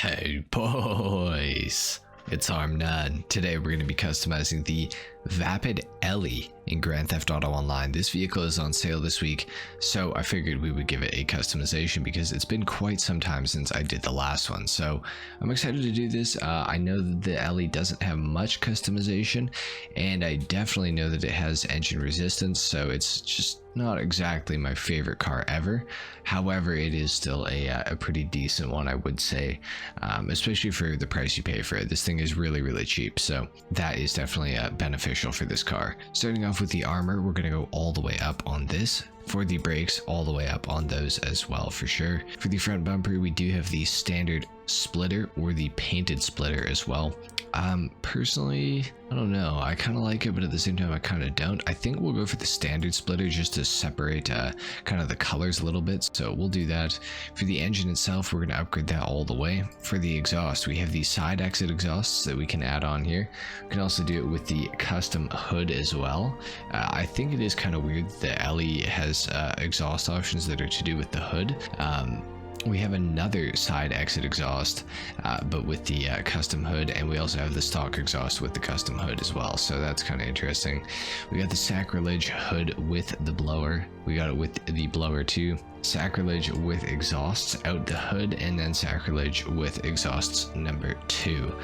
Hey boys, it's HarmNone. Today we're going to be customizing the Vapid Ellie in Grand Theft Auto Online. This vehicle is on sale this week, so I figured we would give it a customization because it's been quite some time since I did the last one. So I'm excited to do this. I know that the Ellie doesn't have much customization, and I definitely know that it has engine resistance, so it's just not exactly my favorite car ever. However, it is still a pretty decent one, I would say, especially for the price you pay for it. This thing is really cheap, so that is definitely beneficial for this car. Starting off with the armor, we're going to go all the way up on this. For the brakes, all the way up on those as well, for sure. For the front bumper, we do have the standard splitter or the painted splitter as well. Personally, I don't know, I kind of like it, but at the same time I kind of don't. I think we'll go for the standard splitter just to separate kind of the colors a little bit, so we'll do that. For the engine itself, we're going to upgrade that all the way. For the exhaust, we have the side exit exhausts that we can add on here. We can also do it with the custom hood as well. I think it is kind of weird that Ellie has exhaust options that are to do with the hood. We have another side exit exhaust, but with the custom hood, and we also have the stock exhaust with the custom hood as well, so that's kind of interesting. We got the sacrilege hood with the blower. We got it with the blower too. Sacrilege with exhausts out the hood, and then sacrilege with exhausts number 2.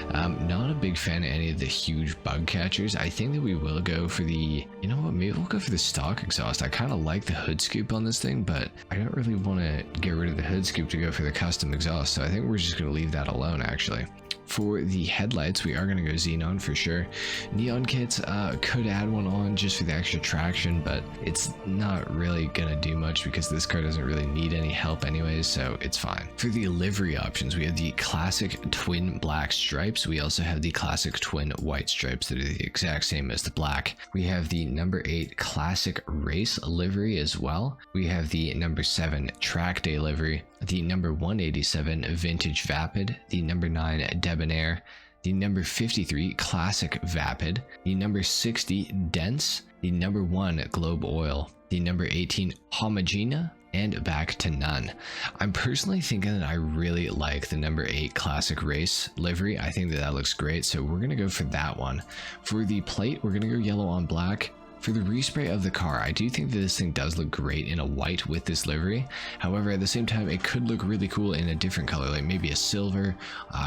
Not a big fan of any of the huge bug catchers. I think that we will go for the, you know what, maybe we'll go for the stock exhaust. I kind of like the hood scoop on this thing, but I don't really want to get rid of the hood scoop to go for the custom exhaust, so I think we're just going to leave that alone actually. For the headlights, we are going to go xenon for sure. Neon kits, could add one on just for the extra traction, but it's not really going to do much because this car doesn't really need any help anyways, so it's fine. For the livery options, we have the classic twin black stripes. We also have the classic twin white stripes that are the exact same as the black. We have the number 8 classic race livery as well. We have the number 7 track day livery, the number 187 vintage vapid, the number 9 debonair, the number 53 classic vapid, the number 60 dense, the number 1 globe oil, the number 18 homogena, and back to none. I'm personally thinking that I really like the number 8 classic race livery. I think that that looks great, so we're gonna go for that one. For the plate, we're gonna go yellow on black. For the respray of the car, I do think that this thing does look great in a white with this livery. However, at the same time, it could look really cool in a different color, like maybe a silver,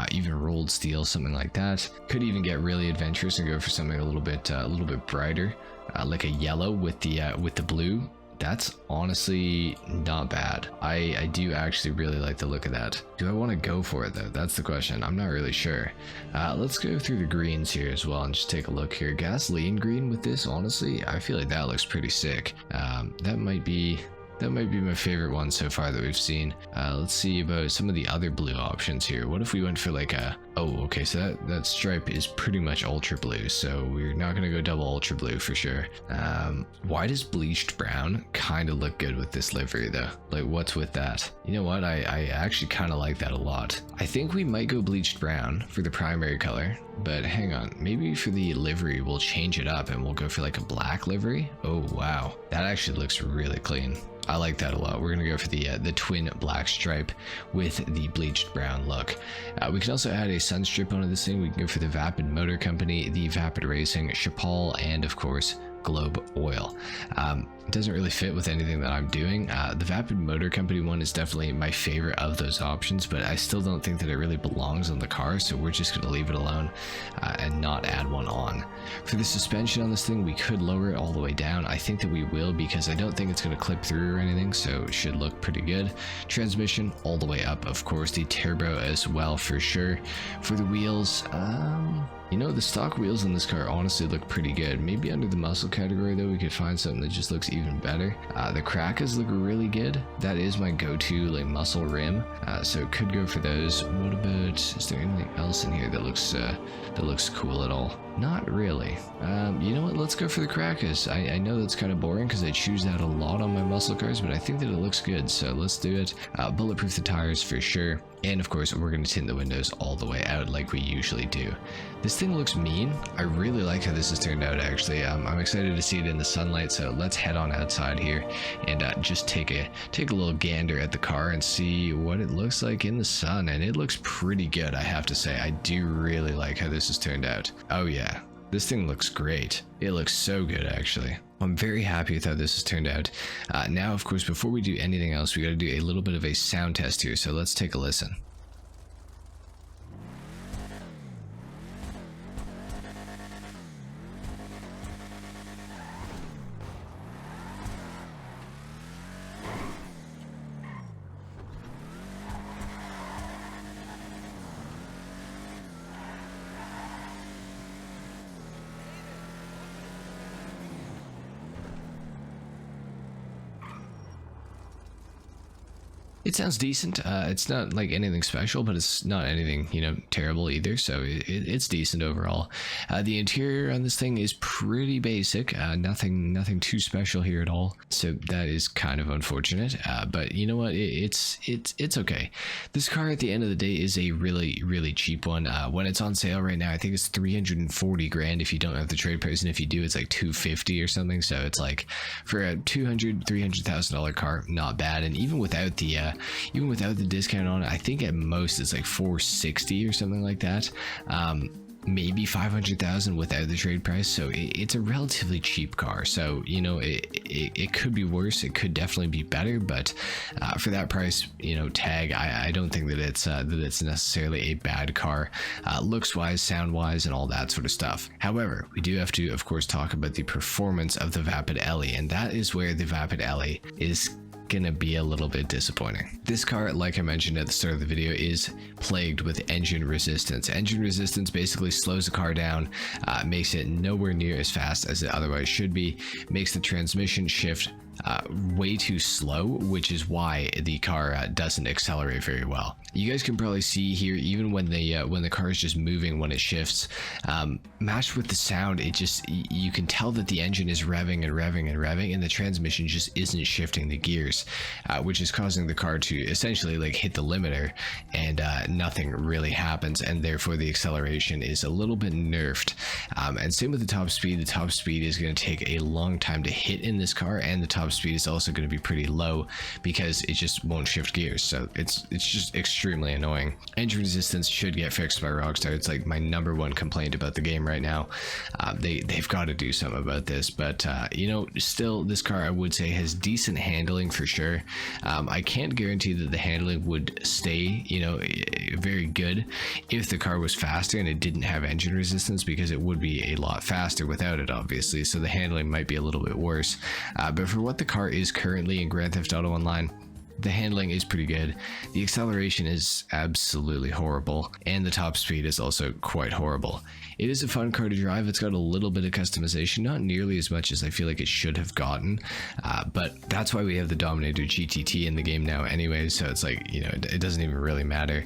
even rolled steel, something like that. Could even get really adventurous and go for something a little bit brighter, like a yellow with the blue. That's honestly not bad. I do actually really like the look of that. Do I want to go for it though? That's the question. I'm not really sure. Let's go through the greens here as well and just take a look here. Gasoline green with this, honestly, I feel like that looks pretty sick. That might be my favorite one so far that we've seen. Let's see about some of the other blue options here. What if we went for like a, oh, okay, so that stripe is pretty much ultra blue, so we're not gonna go double ultra blue for sure. Why does bleached brown kind of look good with this livery though? Like, what's with that? You know what, I actually kind of like that a lot. I think we might go bleached brown for the primary color, but hang on, maybe for the livery we'll change it up and we'll go for like a black livery. Oh wow, that actually looks really clean. I like that a lot. We're gonna go for the twin black stripe with the bleached brown look. We can also add a sun strip onto this thing. We can go for the Vapid Motor Company, the Vapid Racing, Chapal, and of course globe oil. It doesn't really fit with anything that I'm doing. The Vapid Motor Company one is definitely my favorite of those options, but I still don't think that it really belongs on the car, so we're just going to leave it alone and not add one on. For the suspension on this thing, we could lower it all the way down. I think that we will because I don't think it's going to clip through or anything, so it should look pretty good. Transmission all the way up, of course, the turbo as well for sure. For the wheels, you know, the stock wheels on this car honestly look pretty good. Maybe under the muscle category though, we could find something that just looks even better. The Crackers look really good. That is my go-to like muscle rim, so could go for those. What about, is there anything else in here that looks cool at all? Not really. You know what? Let's go for the crackers. I know that's kind of boring because I choose that a lot on my muscle cars, but I think that it looks good, so let's do it. Bulletproof the tires for sure. And of course, we're going to tint the windows all the way out like we usually do. This thing looks mean. I really like how this has turned out, actually. I'm excited to see it in the sunlight, so let's head on outside here and just take a little gander at the car and see what it looks like in the sun. And it looks pretty good, I have to say. I do really like how this has turned out. Oh yeah, this thing looks great. It looks so good, actually. I'm very happy with how this has turned out. Now, of course, before we do anything else, we got to do a little bit of a sound test here, so let's take a listen. It sounds decent. It's not like anything special, but it's not anything, you know, terrible either. So it's decent overall. The interior on this thing is pretty basic. Nothing too special here at all. So that is kind of unfortunate. But you know what? It's okay. This car at the end of the day is a really cheap one. When it's on sale right now, I think it's 340 grand if you don't have the trade price, and if you do, it's like 250 or something. So it's like for a $300,000 car, not bad. And even without the discount on it, I think at most it's like 460 or something like that. Maybe 500,000 without the trade price. So it's a relatively cheap car. So, you know, it could be worse. It could definitely be better, but for that price, you know, tag, I don't think that it's necessarily a bad car, looks wise, sound wise, and all that sort of stuff. However, we do have to, of course, talk about the performance of the Vapid Ellie, and that is where the Vapid Ellie is gonna be a little bit disappointing. This car, like I mentioned at the start of the video, is plagued with engine resistance. Engine resistance basically slows the car down, makes it nowhere near as fast as it otherwise should be, makes the transmission shift way too slow, which is why the car doesn't accelerate very well. You guys can probably see here, even when the car is just moving when it shifts, matched with the sound, you can tell that the engine is revving and the transmission just isn't shifting the gears, which is causing the car to essentially like hit the limiter, and nothing really happens, and therefore the acceleration is a little bit nerfed. And same with the top speed. The top speed is going to take a long time to hit in this car, and the top speed is also going to be pretty low because it just won't shift gears. So it's just extremely annoying. Engine resistance should get fixed by Rockstar. It's like my #1 complaint about the game right now. They've got to do something about this, but you know, still this car I would say has decent handling for sure. I can't guarantee that the handling would stay, you know, very good if the car was faster and it didn't have engine resistance, because it would be a lot faster without it, obviously, so the handling might be a little bit worse. But for what the car is currently in Grand Theft Auto Online, the handling is pretty good. The acceleration is absolutely horrible, and the top speed is also quite horrible. It is a fun car to drive. It's got a little bit of customization, not nearly as much as I feel like it should have gotten, but that's why we have the Dominator GTT in the game now anyway, so it's like, you know, it doesn't even really matter.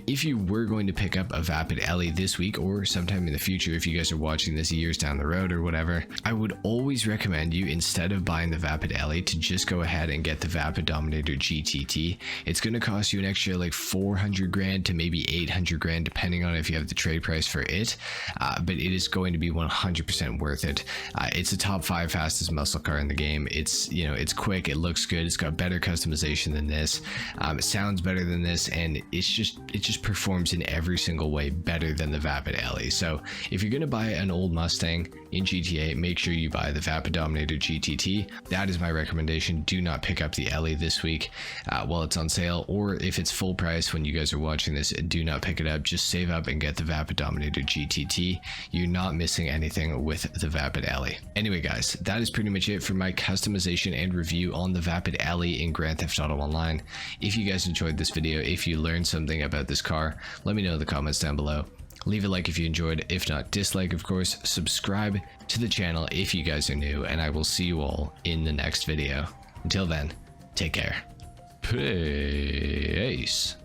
If you were going to pick up a Vapid Ellie this week or sometime in the future, if you guys are watching this years down the road or whatever, I would always recommend you, instead of buying the Vapid Ellie, to just go ahead and get the Vapid Dominator GTT. It's going to cost you an extra like 400 grand to maybe 800 grand depending on if you have the trade price for it, but it is going to be 100% worth it. It's a top 5 fastest muscle car in the game. It's, you know, it's quick, it looks good, it's got better customization than this, it sounds better than this, and it just performs in every single way better than the Vapid Ellie. So if you're going to buy an old Mustang in GTA, make sure you buy the Vapid Dominator GTT. That is my recommendation. Do not pick up the Ellie this week while it's on sale, or if it's full price when you guys are watching this, do not pick it up. Just save up and get the Vapid Dominator GTT. You're not missing anything with the Vapid Ellie. Anyway guys, that is pretty much it for my customization and review on the Vapid Ellie in Grand Theft Auto Online. If you guys enjoyed this video, if you learned something about this car, let me know in the comments down below. Leave a like if you enjoyed, if not dislike of course. Subscribe to the channel if you guys are new, and I will see you all in the next video. Until then, take care. Peace.